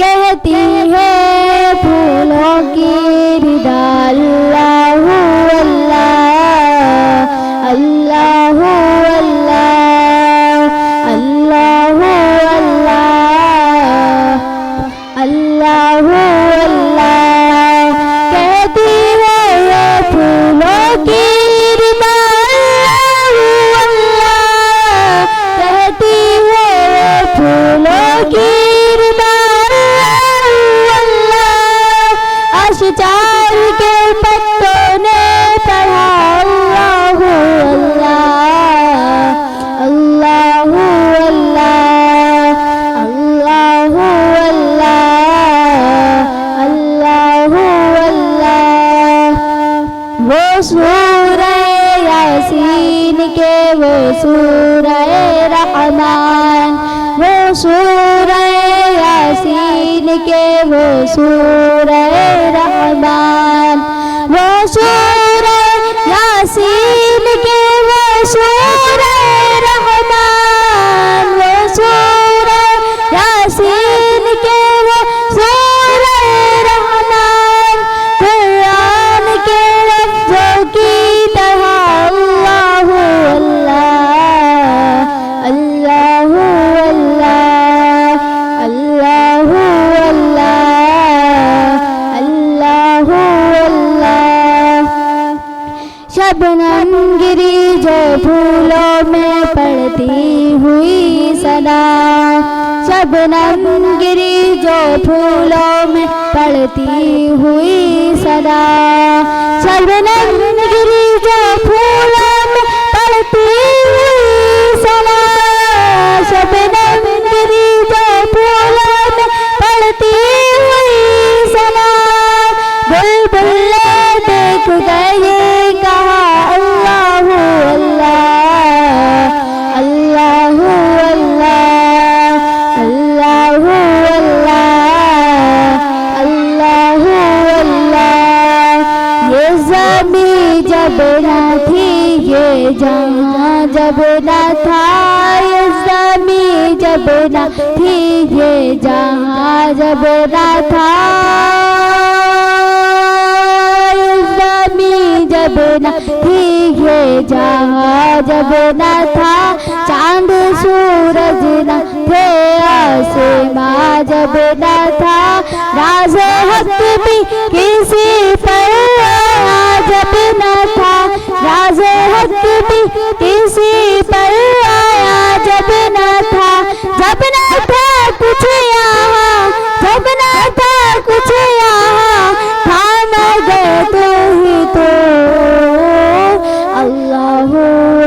कहती है फूलों की रिदा अल्लाह अल्लाह अल्लाह अल्लाह अल्लाह अल्लाह अल्लाह कहती है ये फूलों की रिदा अल्लाह कहती है ये फूलों की चार के पत्तों ने पढ़ा अल्लाह अल्लाह अल्लाह अल्लाह अल्लाह अल्लाह अल्लाह। वो सूरह यासीन के वो सूरह रहमान वो सूरह यासीन के वो सूरह रहमान वो सूरह यासीन के वो सूरह रहमान वो सूरह यासीन के वो सूरह रहमान कुरान के लफ्ज़ों की तरह अल्लाह अल्लाह अल्लाह शबनम गिरी जो फूलों में पड़ती हुई सदा शबनम गिरी जो फूलों में पड़ती हुई सदा शबनम गिरी जो फूलों में पड़ती हुई सदा शबनम गिरी जो फूलों में पड़ती हुई सदा बुलबुल देख गए जब न थी ये जहाँ जब न था ये ज़मीं जब न थी ये जहाँ जब न था, ज़मीं जब न थी ये जहाँ जब न था, चांद सूरज न थे आसमां जब न था, राज़ हक भी किसी पर आया जब न था, राज़ हक भी किसी पर आया जब न था, जब न था कुछ यहाँ, जब न था कुछ यहाँ, थाम गए तो ही तो। अल्लाहु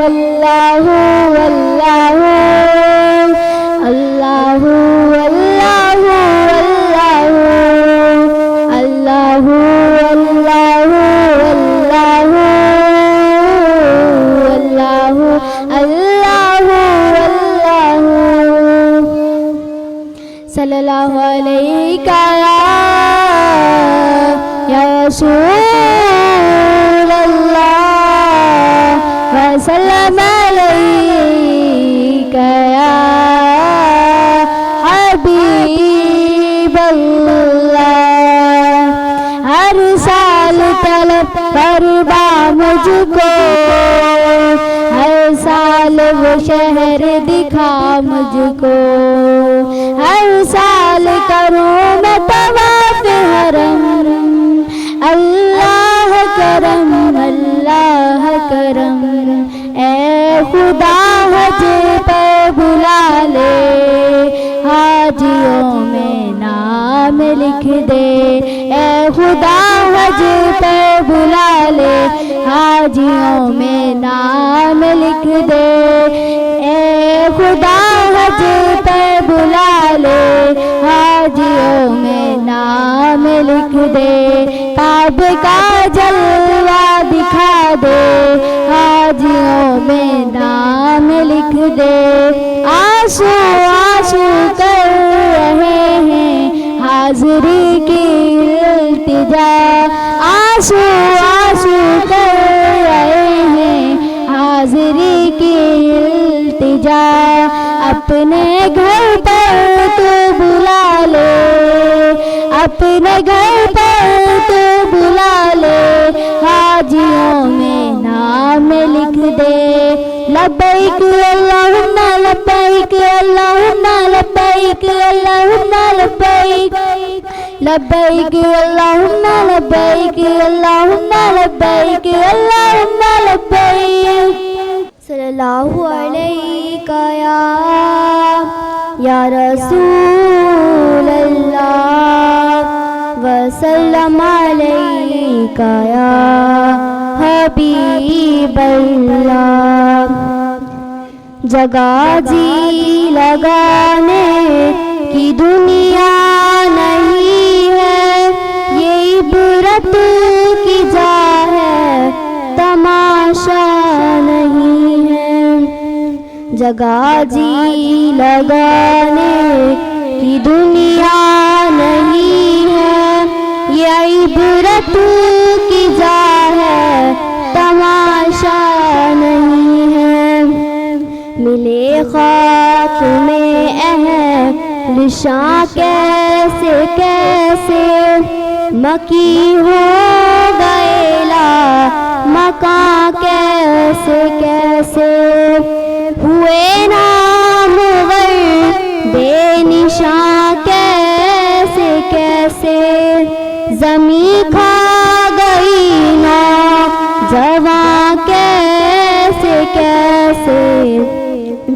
अल्लाहु अल्लाहु अल्लाहु अल्लाहु अल्लाहु अल्लाहु अल्लाहु अल्लाहु अल्लाहु अल्लाहु सल्लल्लाहु अलैका या रसूल अल्लाह वसल्लम अलैका या हबीब अल्लाह। हर साल तलब करबा मुझको, हर साल वो शहर दिखा मुझको, हर साल करूँ मैं तवाफ़ हरम, अल्लाह करम अल्लाह करम। ए खुदा हज पे बुला ले, हाजियों में नाम लिख दे। ए खुदा हज पे बुला ले, हाजियों में नाम लिख दे। ए खुदा हज पे बुला ले, हाजियों में नाम लिख दे। काबे का जलवा दिखा दे, हाजियों में नाम लिख दे। आंसू आंसू कर रहे हैं हाज़िरी की इल्तिजा, आंसू आंसू कर रहे हैं हाज़िरी की इल्तिजा। अपने घर पर तू बुला ले, अपने घर पर तू बुला ले, हाजियों में नाम लिख दे। लब्बैक अल्लाहुम्मा लब्बैक अल्लाहुम्मा लब्बैक अल्लाहुम्मा लब्बैक, लब्बैक अल्लाहुम्मा लब्बैक अल्लाहुम्मा लब्बैक अल्लाहुम्मा लब्बैक। सल्लल्लाहु अलैका या रसूल अल्लाह वसल्लम अलैका या हबीब अल्लाह। जगह जी लगाने की दुनिया नहीं है, ये इबरत की जा है तमाशा नहीं है। जगह जी लगाने की दुनिया नहीं है, ये इबरत की जा है तमाशा नहीं है। मिले खाक में अहलिशा कैसे कैसे, मकी हो गएला मका कैसे कैसे। हुए नाम वर बेनिशा कैसे कैसे, ज़मी खा गई ना जवा कैसे कैसे।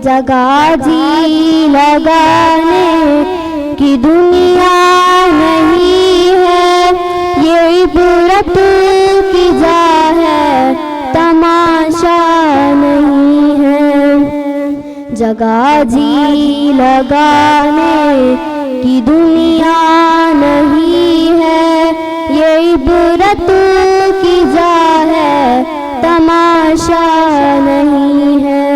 जगह जी लगाने की दुनिया नहीं है, ये इबरत की जा है तमाशा नहीं है। जगह जी लगाने की दुनिया नहीं है, ये इबरत की जा है तमाशा नहीं है।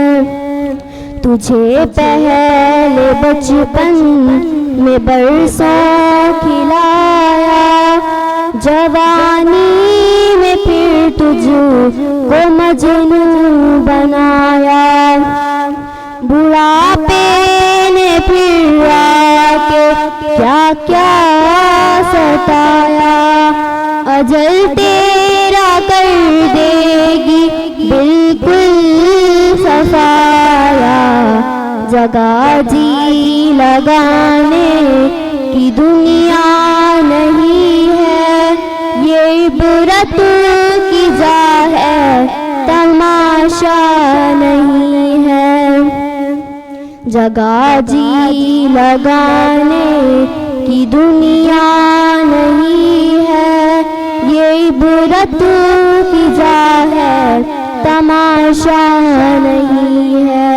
तुझे पहले बचपन में बरसों खिलाया, जवानी में फिर तुझको मजनू बनाया। बुढ़ापे ने फिर आके क्या क्या सताया, अजल तेरा कर देगी बिल्कुल सफाया। जगह जी लगाने की दुनिया नहीं है, ये इबरत की जा है, तमाशा नहीं है। जगह जी लगाने की दुनिया नहीं है, ये इबरत की जा है, तमाशा नहीं है।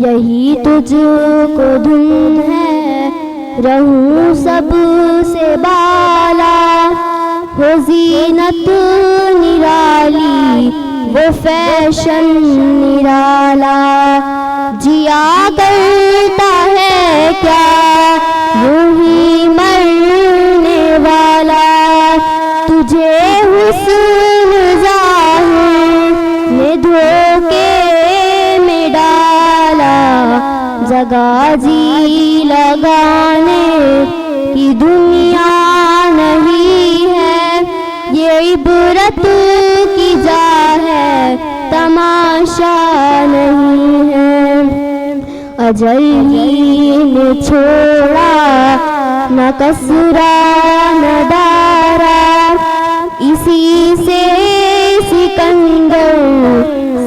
यही तुझको धुन है, रहूं सबसे बाला, हो ज़ीनत निराली, वो फैशन निराला। जिया करता है क्या यूं ही मरने वाला, तुझे हुस्न ज़ाहिर ने धोखे में डाला। जगह जी लगाने की दुनिया नहीं है, ये इबरत की जा है, तमाशा नहीं है। अजल ही ने छोड़ा न कसरा न दारा, इसी से सिकंदर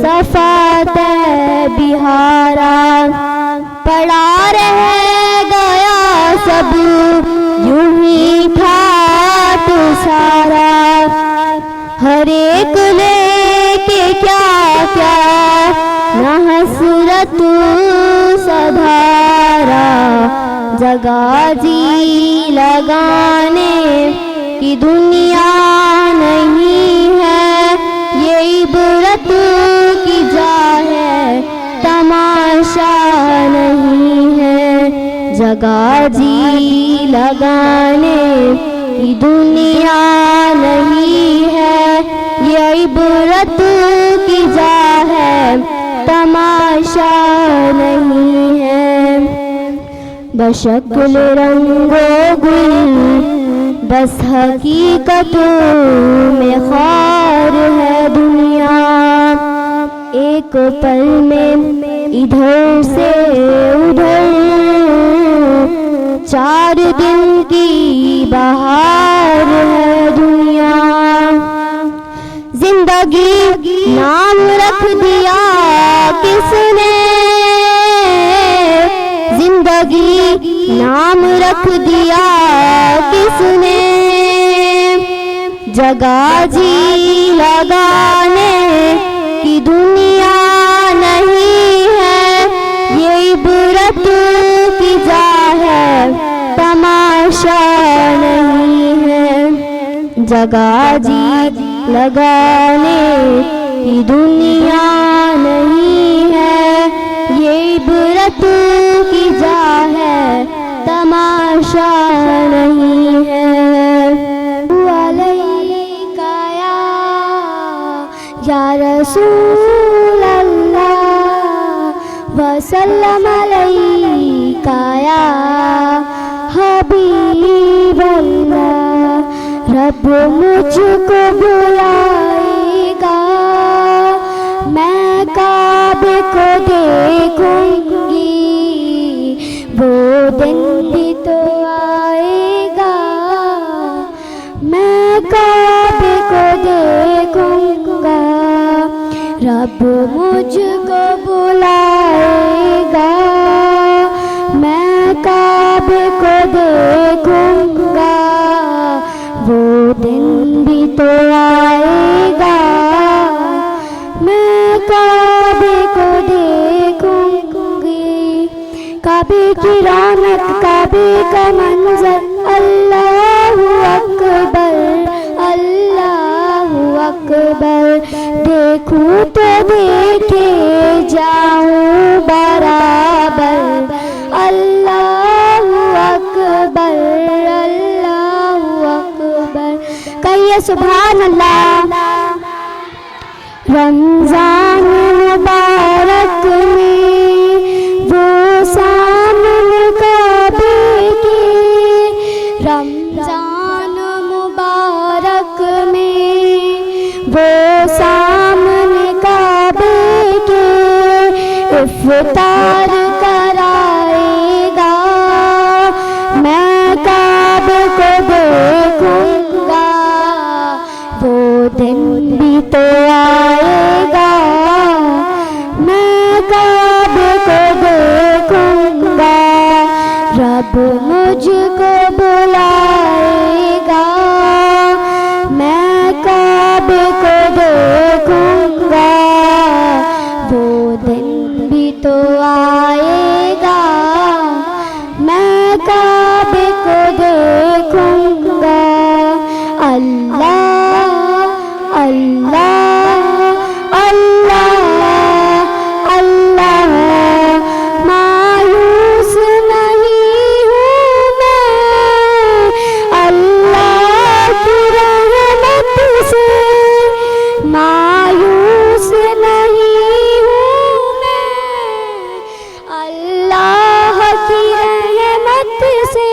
सफात बिहारा। पड़ा रह गया सब यूं ही था तो सारा, हर एक लेके क्या क्या न हसरत सधारा। जगह जी लगाने की दुनिया नहीं है, ये इबरत की जा है, तमाशा नहीं है। जगह जी लगाने की दुनिया नहीं है, ये इबरत की जा है, तमाशा नहीं है। बशक्ल रंगो गुल बस हकीकतों में ख़ार है दुनिया, एक पल में इधर से उधर, 4 दिन की बहार है दुनिया। जिंदगी नाम रख दिया किसने, जिंदगी नाम रख दिया किसने। जगह जी लगाने की दुनिया नहीं है, ये इबरत की जा है, तमाशा नहीं है। जगह जी लगाने की दुनिया नहीं है, ये इबरत की जा है, तमाशा नहीं है। अलैका या रसूल अल्लाह, वसल्लम अलैका या हबीब अल्लाह। रब मुझको बुलाएगा, मैं काबे को देखूंगी, वो दिन भी तो आएगा। मैं काबे को देखूंगा, रब मुझको बुलाएगा, मैं काबे को देखूंगा, वो दिन भी तो आएगा। मैं काबे को देखूंगी, काबे की रौनक, काबे का मंजर, अल्लाहु अकबर, अल्लाहु अकबर। देखूं तो देखे जाऊं बराबर, अल्लाहु अकबर, अल्लाहु अकबर। कहिए सुभान अल्लाह। रमजान मुबारक में वो सामने काबे के, रमजान मुबारक में वो सामने काबे के इफ्तार कराएगा। मैं काबे को देखूंगा, वो दिन भी तो आएगा। मैं काबे को देखूंगा, रब मुझको बुलाएगा। मैं काबे को देखूंगा, वो दिन भी तो आएगा। मैं काबे को देखूंगा। अल्लाह अल्लाह अल्लाह अल्लाह, मायूस नहीं हूँ मैं अल्लाह की रहमत से। मायूस नहीं हूँ मैं अल्लाह की रहमत से।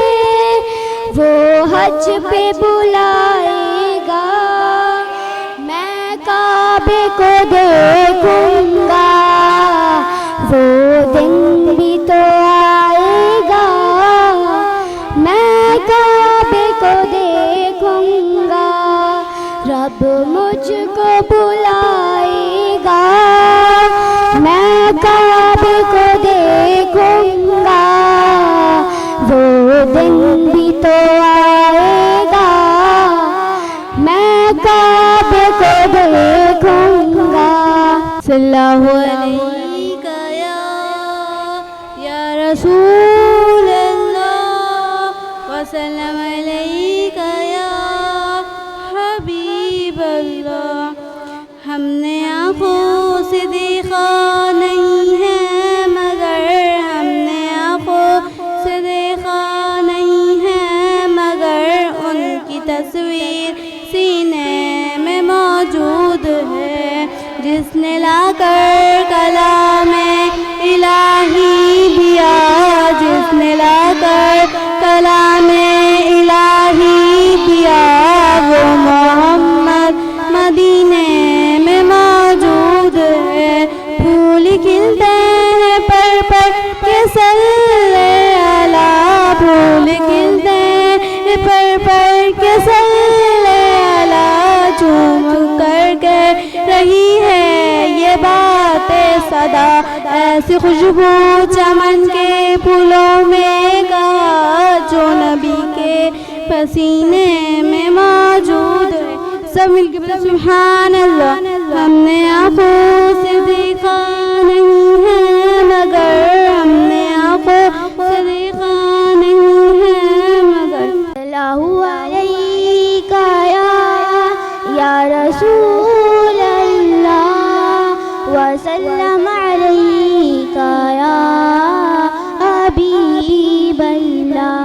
वो हज पे बुलाएगा, मैं काबे को देखूंगा। वो दिन भी तो आएगा, मैं काबे को देखूंगा। रब मुझको बुलाएगा, मैं काबे को देखूंगा। वो दिन भी तो आएगा, मैं काबे को देखूंगा। सल्लल्लाहु अलैहि या रसूल अल्लाह वसल्लम अलैका या हबीब अल्लाह। हमने आँखों से देखा नहीं है मगर, हमने आँखों से देखा नहीं है मगर, उनकी तस्वीर सीने में मौजूद है। जिसने लाकर कलामे इलाही दिया, जिसने लाकर कलामे इलाही दिया, वो मोहम्मद मदीने में मौजूद है। फूल खिलते हैं पर के सल्ले अला, फूल खिलते हैं पर के सल्ले अला। झूम कर कह रही है ये बातें सदा, ऐसी खुशबू चमन के फूलों में का, जो नबी के पसीने में मौजूद है। सब मिलके बोले सुभान अल्लाह। हमने आँखों से देखा नहीं है मगर, हमने आँखों से देखा नहीं है मगर। सल्लल्लाहु अलैका या रसूल अल्लाह वसल्लम अलैका या हबीब अल्लाह।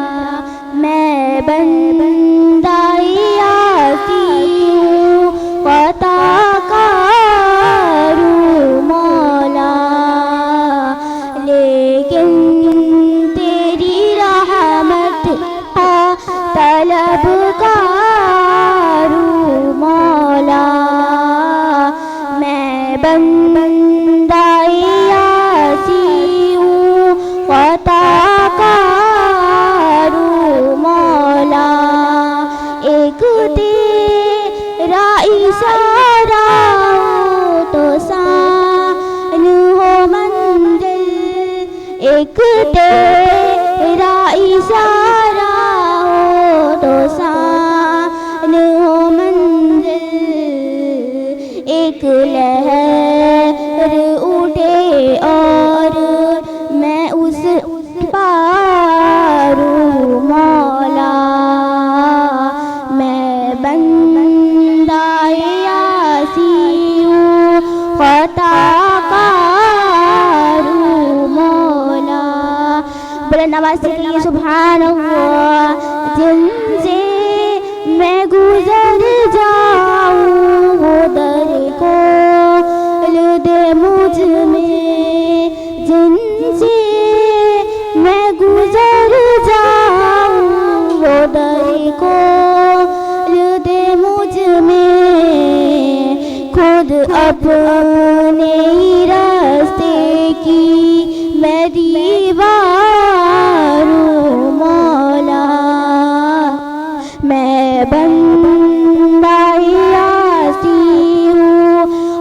मैं बंदा यासी हूँ क़ताकारू मौला, लेकिन तेरी रहमत का तलबगारू मौला। मैं बंदा यासी हूँ क़ताकारू मौला। एक तेरा इशारा हो तो सान हो मंजिल, एक तेरा इशारा हो तो सान हो मंजिल। एक लहर उठे और मैं उस पारू मौला। मैं बंदा यासी हूँ क़ताकारू मौला। बोले नवाज से सुभान अल्लाह। जिनसे मैं गुजर जाऊँ वो दर को दे मुझ में, जिनसे मैं गुजर जाऊँ वो दर को दे मुझ में खुद अपने ही रास्ते की मैं दीवार हूँ मौला। मैं बंदा ही आसी हूँ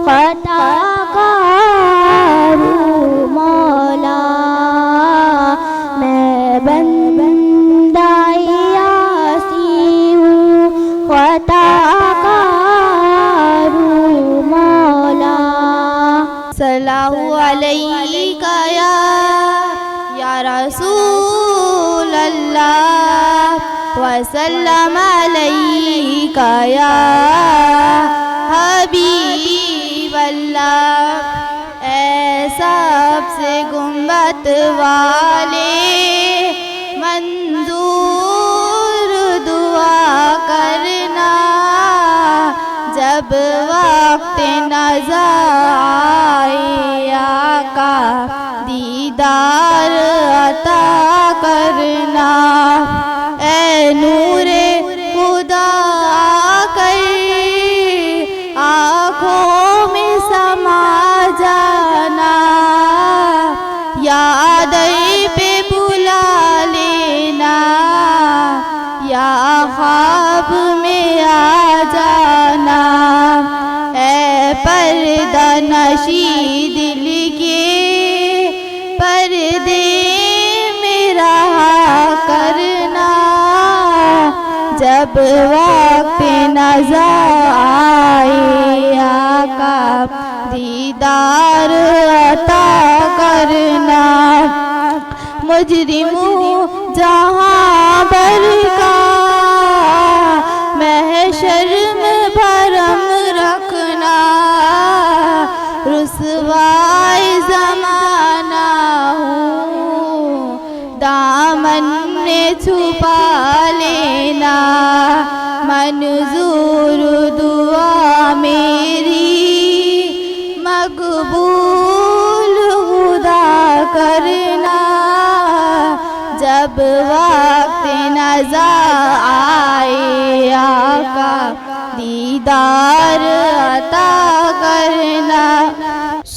खताकार हूँ मौला। मैं बंदा ही आसी हूँ खताकार हूँ मौला। सल्लल्लाहु अलैका या रसूल अल्लाह वसल्लम अलैका या हबीब अल्लाह। ऐ सबसे गुंबद वाले मंजूर दुआ करना जब वक्त नज़र आए आका दीदार अता करना। ऐ नूरे खुदा कर आँखों में समा जाना। याद पे बुला लेना या ख्वाब में आ जाना। ऐ पर्दा नशी दिल के पर्दे मेरा करना जब वक्त नज़र आए आका दीदार अता करना। मुजरिमों जहाँ बरका महशर में भरम रखना। रुसवाए ज़माना हूँ दामन में छुपा लेना। मंजूर दुआ मेरी मकबूल खुदा करना जब वक्त नज़र आए आका दीदार अता करना।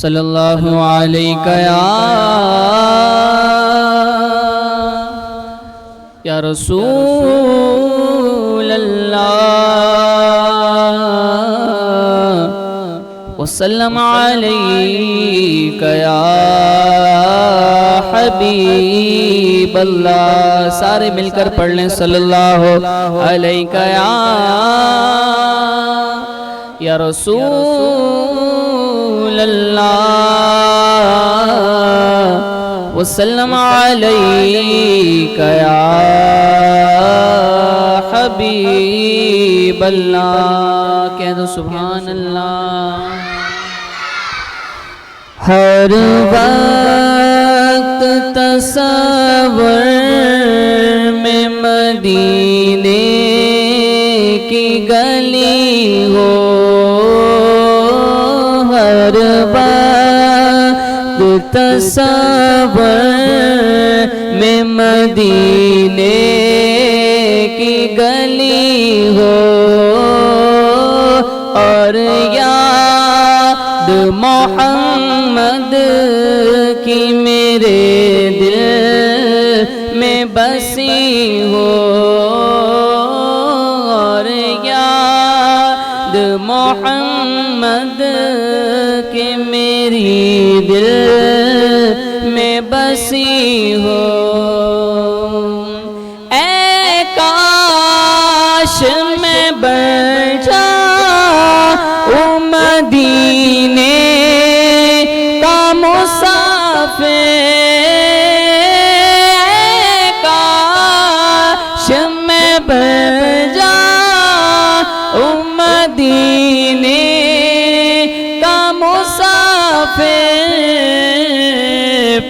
सल्लल्लाहु अलैका या रसूल अल्लाह वसल्लम अलैका या हबीब अल्लाह। सारे मिलकर पढ़ लें सल्लल्लाहु अलैका या रसूल अल्लाह वसल्लम अलैका या हबीब अल्लाह। कह दो सुभान अल्लाह। हर वक्त तसव्वुर में मदीने की गली हो। हर वक्त तसव्वुर में मदीने की गली हो। और याद मोहम्मद की मेरे दिल में बसी हो। और याद मोहम्मद की मेरी दिल में बसी हो। ऐ काश मैं बैठा मदीने का मुसाफिर। काश मैं बैठा मदीने का मुसाफिर।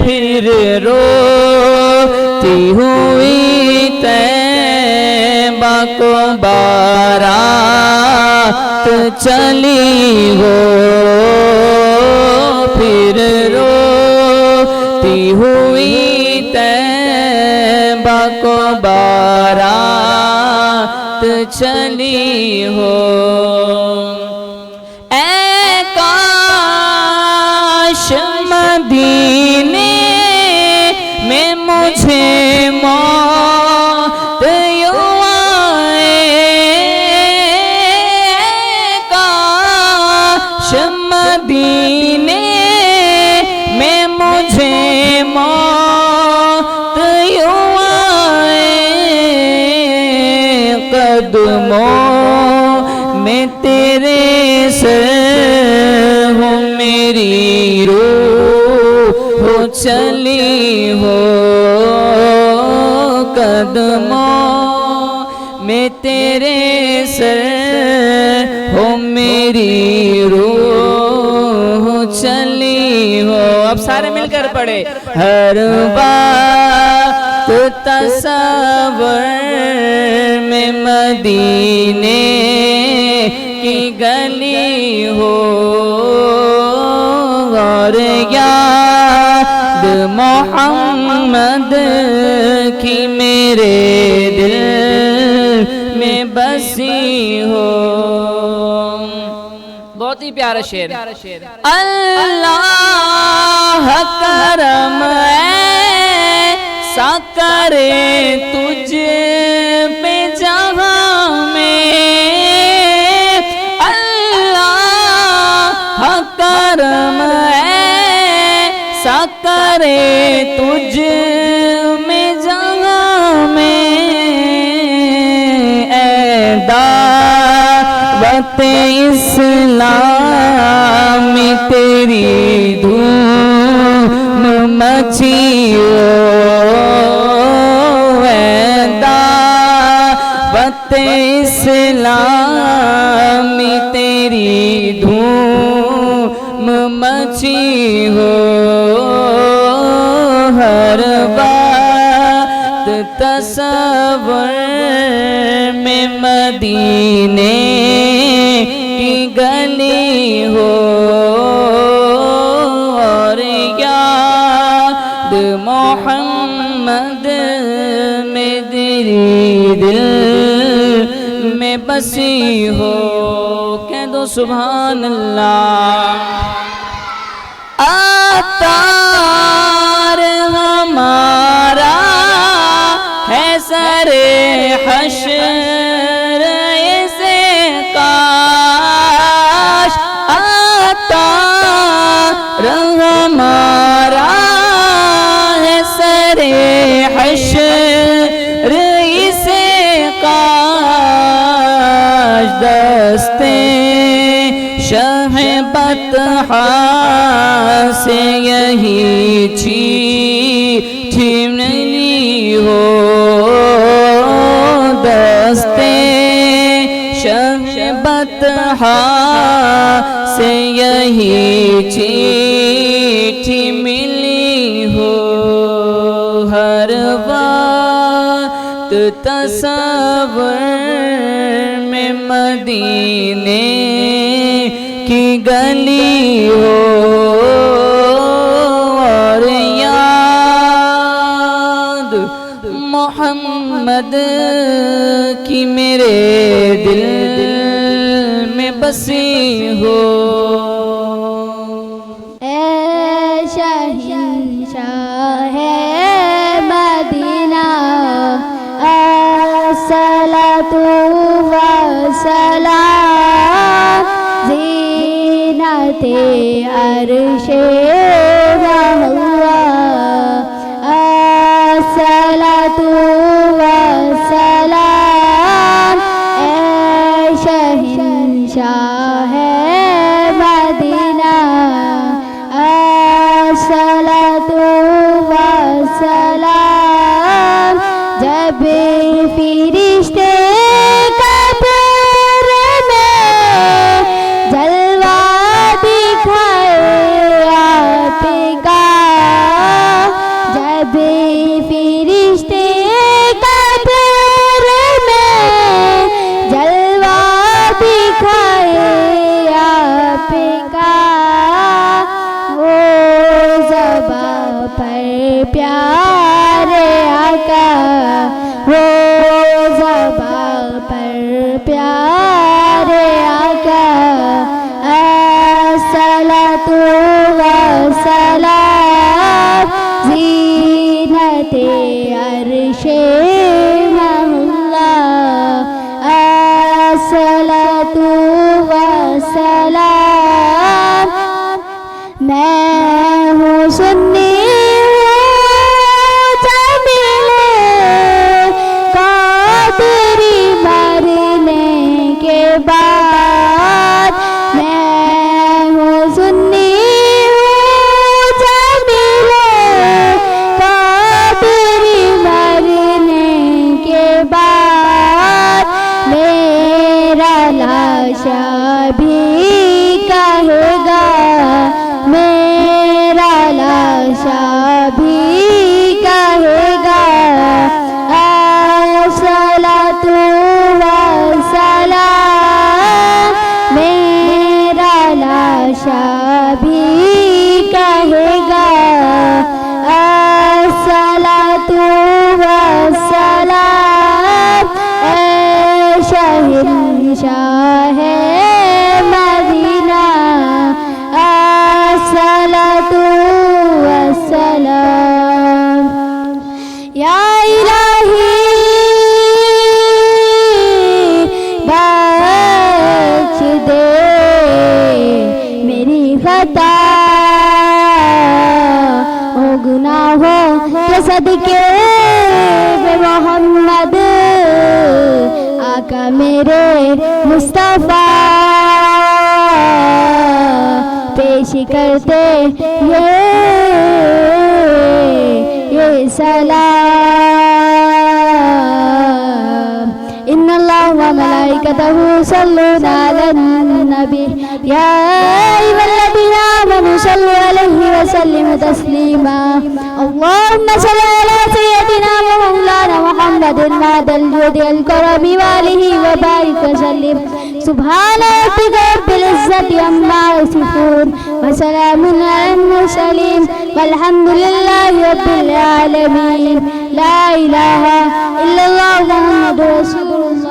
फिर रोती हुई तैबा को बारात चली हो। फिर रोती हुई तैबा को बारात चली हो। ऐ काश मदीने में मुझे मौत यूं आए, काश मदीने में मुझे मौत यूं आए, कदमों में तेरे सर हो मेरी रूह चली हो, कदमों में तेरे सर हो मेरी रूह चली हो। अब सारे मिलकर पढ़े। हर बात तसव्वुर में मदीने की गली हो, और याद मोहम्मद की मेरे दिल में बसी हो। बहुत ही प्यारा शेर। अल्लाह करम ऐसा करे तुझ पे जहां में, अल्लाह करम ऐसा करे तुझ में जहां में, ऐ दावत इस्लाम तेरी धूम मची हो, ऐ दावत इस्लाम तेरी धूम मची हो, हर बात तसव्वुर में मदीने की गली हो, और याद मोहम्मद में तेरी दिल में बसी हो। कह दो सुभान अल्लाह। अतार हमारा है सरे हश्र से काश, अतार हमारा है सरे हश्र से काश, दस्ते शहबत से यही छीन ली हो, दस्ते शहबत से यही चिट्ठी मिली हो, हर बात तसव्वुर में मदीने की गली हो, और याद मोहम्मद की मेरे दिल में बसी हो। ऐ शहंशाह है मदीना, अस्सलातु वस्सलाम ज़ीनते अर्शे अल्लाह, अस्सलातु वस्सलाम ऐ शहंशाह है मदीना, अस्सलातु वस्सलाम। जब फिरिश्ते कब्र में जलवा दिखाए आपका, जब फिरिश्ते कब्र में जलवा दिखाए आपका, वो ज़बा पर प्यारे आका, वो ज़बा प्यारे आका अस्सलातु वस्सलाम ज़ीनते अर्शे मौला अस्सलातु वस्सलाम मैं हूँ सुन्नी बाद मैं हूँ सुन्नी जमीले कादरी मरने के बाद मेरा लाशा भी कहेगा मेरा लाशा भी कहेगा अस्सलातु वस्सलाम मेरा लाशा भी कहेगा अस्सलातु वस्सलाम ऐ शहंशाह मदीना अस्सलातु वस्सलाम या इलाही बख्श दे मेरी खता ओ गुनाहों के सदके बे मोहम्मद आका मेरे मुस्तफा पेश करते ये सलाम इन्नल्लाह व मलाइकतहु यस्सल्लूना अलन नबी या अय्युहल्लज़ीना आमनू सल्लु अलैहि व सल्लिमू तस्लीमा अल्लाहुम्मा सल्लि अला सय्यिदिना व मौलाना मुहम्मदिन मअदल जुदिल करमी व आलिहि व बारिक व सल्लिम सुब्हान रब्बिका रब्बिल इज्जति अम्मा यसिफून व सलामुन अलल मुरसलीन वल्हम्दुलिल्लाहि रब्बिल आलमीन ला इलाहा इल्लल्लाह मुहम्मदुर रसूल